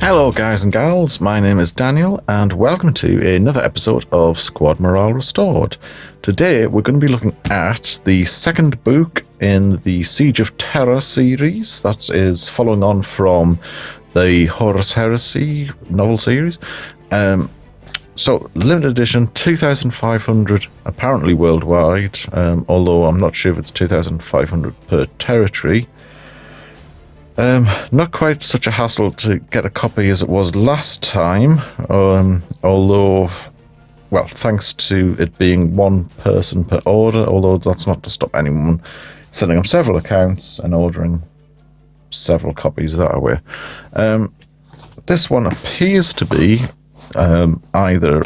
Hello guys and gals, my name is Daniel and welcome to another episode of Squad Morale Restored. Today we're going to be looking at the second book in the Siege of Terra series, that is following on from the Horus Heresy novel series. So limited edition, 2,500 apparently worldwide, although I'm not sure if it's 2,500 per territory. Not quite such a hassle to get a copy as it was last time, although, well, thanks to it being one person per order, although that's not to stop anyone setting up several accounts and ordering several copies that way. This one appears to be either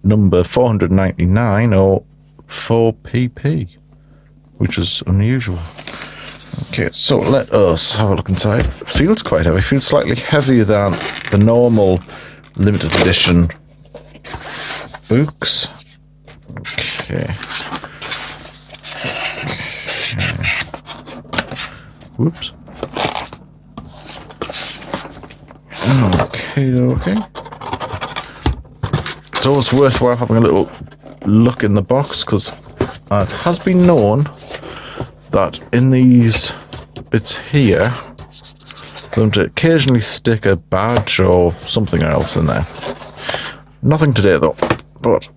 number 499 or 4PP, which is unusual. Okay, so let us have a look inside. It feels quite heavy. It feels slightly heavier than the normal limited edition books. Okay. Whoops. Okay. It's always worthwhile having a little look in the box, because it has been known that in these bits here, for them to occasionally stick a badge or something else in there. Nothing today though, but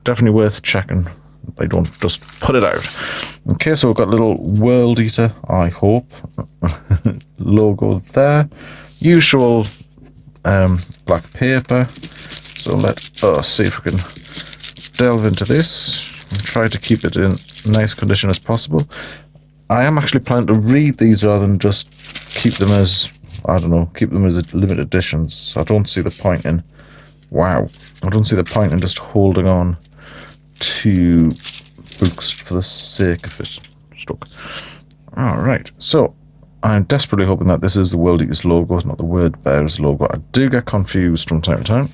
definitely worth checking. They don't just put it out. Okay, so we've got a little World Eater, I hope, logo there. Usual black paper. So let us see if we can delve into this and try to keep it in nice condition as possible. I am actually planning to read these rather than just keep them as, I don't know, keep them as limited editions. I don't see the point in, I don't see the point in just holding on to books for the sake of it. Alright, so I'm desperately hoping that this is the World Eaters logo, it's not the Word Bearers logo. I do get confused from time to time.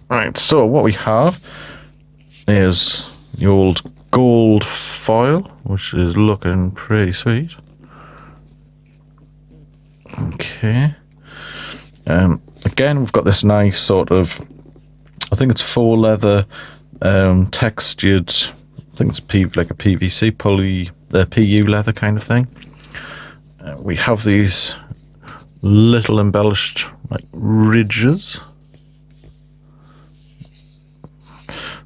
Right, so what we have is the old gold foil, which is looking pretty sweet. Okay. Again, we've got this nice sort of, I think it's faux leather, textured, I think it's like a PVC, PU leather kind of thing. We have these little embellished like ridges.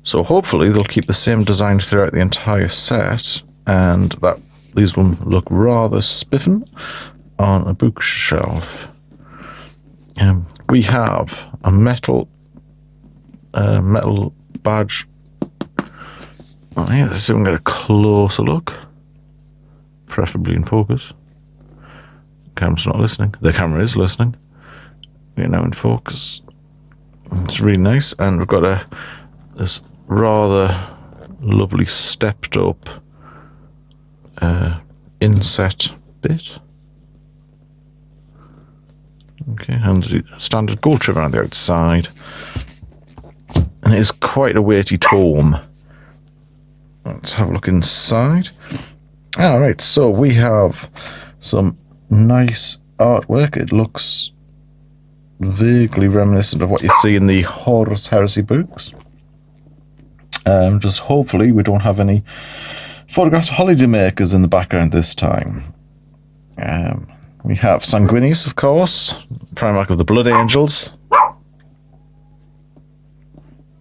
So hopefully they'll keep the same design throughout the entire set, and that these will look rather spiffing on a bookshelf. We have a metal badge. Oh yeah, let's see if we can get a closer look, preferably in focus. The camera's not listening. The camera is listening. We're now in focus. It's really nice, and we've got this rather lovely stepped up inset bit. Okay, and the standard gold trim around the outside. And it is quite a weighty tome. Let's have a look inside. Alright, so we have some nice artwork. It looks vaguely reminiscent of what you see in the Horus Heresy books. Just hopefully we don't have any photographs of holiday makers in the background this time. We have Sanguinius, of course, Primarch of the Blood Angels.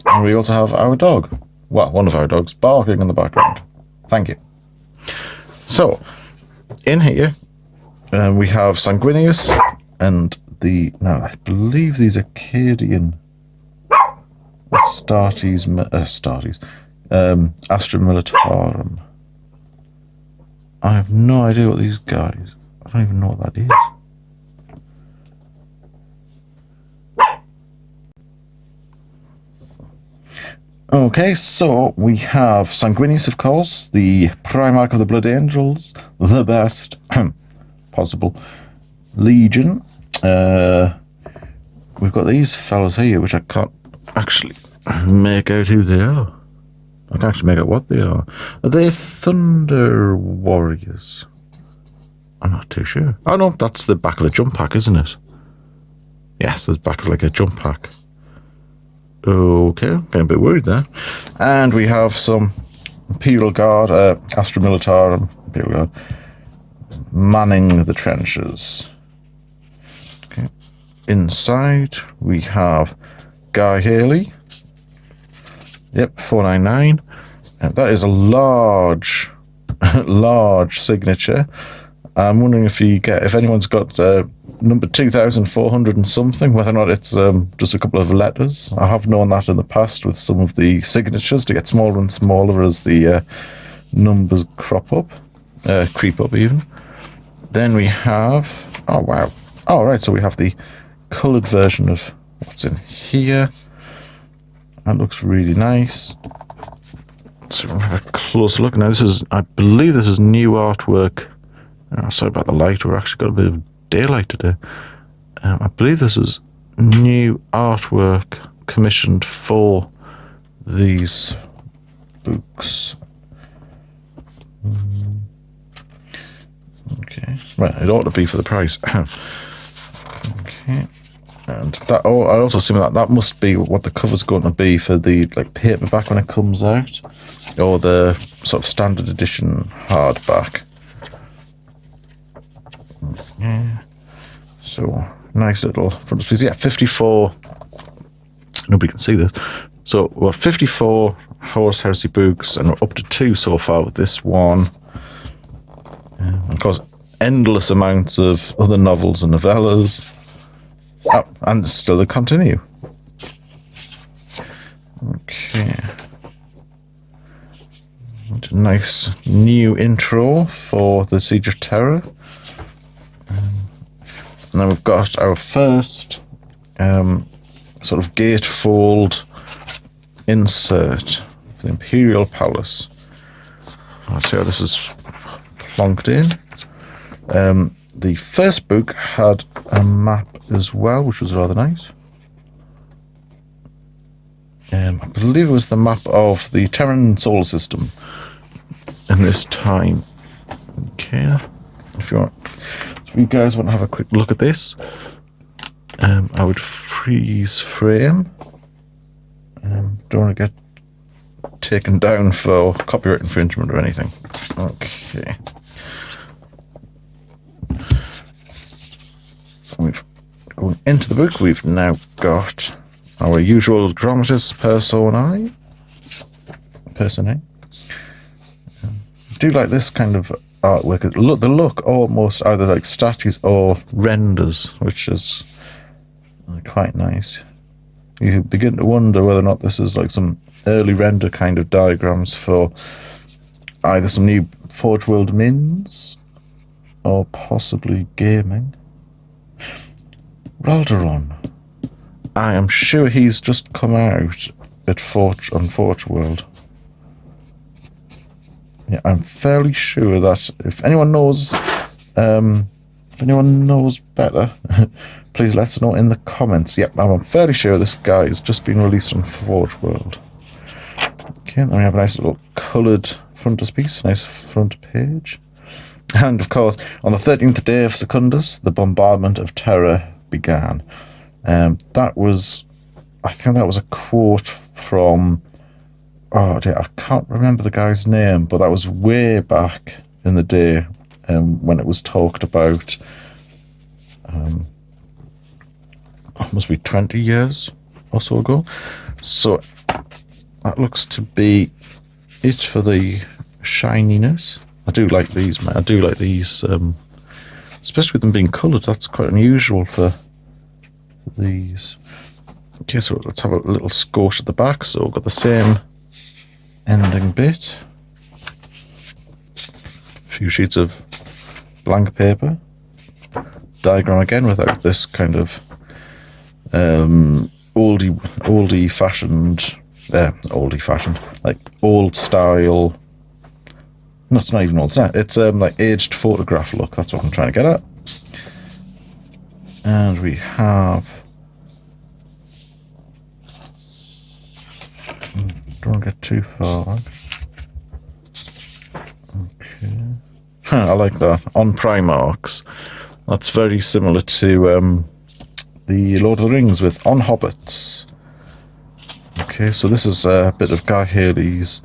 And we also have our dog. Well, one of our dogs barking in the background. Thank you. So, in here, we have Sanguinius and now I believe these Acadian Astra Militarum. I have no idea what these guys, I don't even know what that is. Okay, so we have Sanguinius, of course, the Primarch of the Blood Angels, the best possible Legion. We've got these fellas here, which I can't actually make out who they are. I can actually make out what they are. Are they Thunder Warriors? I'm not too sure. Oh no, that's the back of the jump pack, isn't it? Yes, there's back of like a jump pack. Okay, getting a bit worried there. And we have some Imperial Guard, Astra Militarum, Imperial Guard, manning the trenches. Okay. Inside, we have Guy Haley. Yep, 499. And that is a large, large signature. I'm wondering if anyone's got number 2,400 and something, whether or not it's just a couple of letters. I have known that in the past with some of the signatures to get smaller and smaller as the numbers creep up even. Then we have, oh wow, oh right, so we have the coloured version of what's in here. That looks really nice. So we'll have a closer look. Now I believe this is new artwork. Oh, sorry about the light, we've actually got a bit of daylight today. I believe this is new artwork commissioned for these books. Okay, well, it ought to be for the price. Okay, and that. Oh, I also assume that must be what the cover's going to be for the paperback when it comes out, or the sort of standard edition hardback. Yeah. So nice little frontispiece. Yeah, 54. Nobody can see this. So we're 54 Horus Heresy books, and we're up to 2 so far with this one. Of course, endless amounts of other novels and novellas. Oh, and still they continue. Okay. And a nice new intro for the Siege of Terra. And then we've got our first sort of gatefold insert for the Imperial Palace. Let's see how this is plonked in. The first book had a map as well, which was rather nice. I believe it was the map of the Terran solar system in this time. Okay, if you guys want to have a quick look at this, I would freeze frame. Don't want to get taken down for copyright infringement or anything. Okay. Going into the book, we've now got our usual dramatis personae. I do like this kind of artwork. The look almost either like statues or renders, which is quite nice. You begin to wonder whether or not this is like some early render kind of diagrams for either some new Forge World mins or possibly gaming. Ralderon. I am sure he's just come out at Forge World. Yeah, I'm fairly sure that if anyone knows better, please let us know in the comments. Yep, I'm fairly sure this guy has just been released on Forge World. Okay, then we have a nice little coloured frontispiece, nice front page. And of course, on the 13th day of Secundus, the bombardment of Terra began. I think that was a quote from, oh dear, I can't remember the guy's name, but that was way back in the day when it was talked about. Must be 20 years or so ago. So that looks to be it for the shininess. I do like these, man. I do like these, especially with them being coloured. That's quite unusual for these. Okay, so let's have a little squash at the back. So we've got the same ending bit. A few sheets of blank paper. Diagram again without this kind of oldie fashioned, like old style. No, it's not even old style. It's like aged photograph look. That's what I'm trying to get at. And we have. Don't get too far. Okay. I like that on Primarchs. That's very similar to the Lord of the Rings with On Hobbits. Okay, so this is a bit of Guy Haley's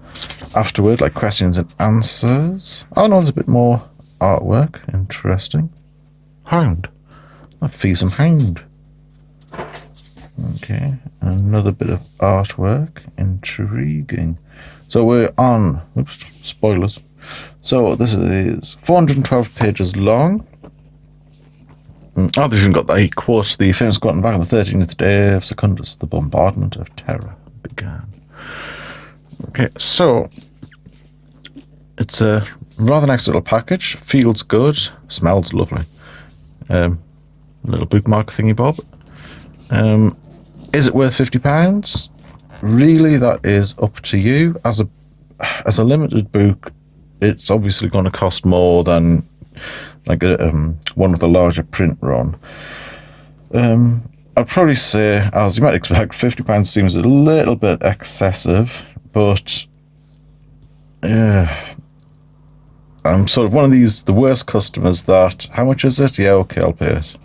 afterword, like questions and answers. Oh no, there's a bit more artwork. Interesting. Hound. A fearsome hound. Okay, another bit of artwork. Intriguing. So we're on... Oops, spoilers. So this is 412 pages long. Oh, they've even got the quote. The famous quote back on the 13th day of Secundus, the bombardment of Terra began. Okay, so it's a rather nice little package. Feels good. Smells lovely. Little bookmark thingy bob. Is it worth £50? Really, that is up to you. As a limited book, it's obviously going to cost more than like one with a larger print run. I'd probably say, as you might expect, £50 seems a little bit excessive, but I'm sort of one of the worst customers that, how much is it? Yeah, okay, I'll pay it.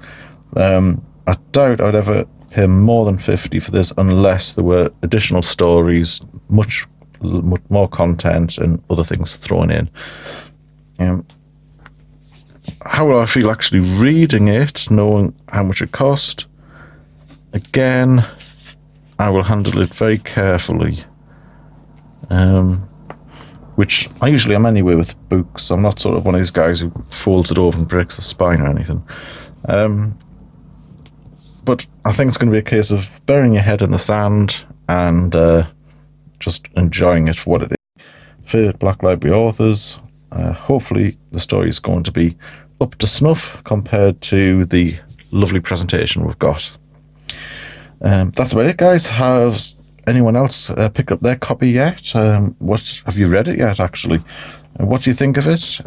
I doubt I'd ever pay more than 50 for this unless there were additional stories, much more content and other things thrown in. How will I feel actually reading it, knowing how much it cost? Again, I will handle it very carefully. Which I usually am anyway with books. I'm not sort of one of these guys who folds it over and breaks the spine or anything. But I think it's going to be a case of burying your head in the sand and just enjoying it for what it is. Favourite Black Library authors. Hopefully the story is going to be up to snuff compared to the lovely presentation we've got. That's about it, guys. Has anyone else picked up their copy yet? What have you read it yet, actually? What do you think of it?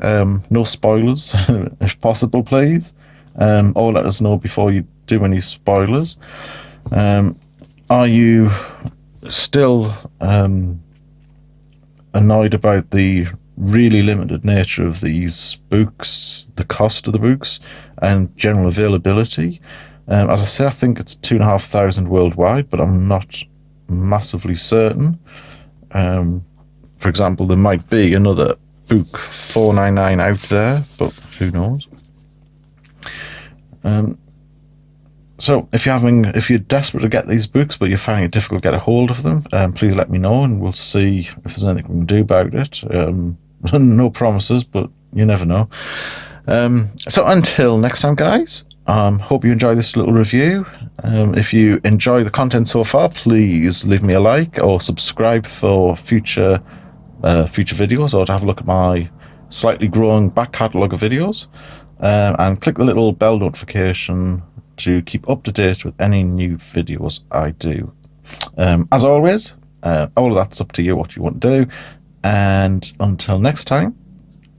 No spoilers, if possible, please. Or let us know before you do any spoilers. Are you still annoyed about the really limited nature of these books, the cost of the books, and general availability? As I say, I think it's 2,500 worldwide, but I'm not massively certain. For example, there might be another book 499 out there, but who knows? So if you're desperate to get these books but you're finding it difficult to get a hold of them, please let me know and we'll see if there's anything we can do about it. No promises, but you never know. So until next time, guys, hope you enjoy this little review. If you enjoy the content so far, please leave me a like or subscribe for future videos, or to have a look at my slightly growing back catalogue of videos, and click the little bell notification to keep up to date with any new videos I do. As always, all of that's up to you what you want to do, and until next time,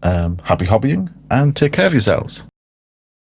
happy hobbying and take care of yourselves.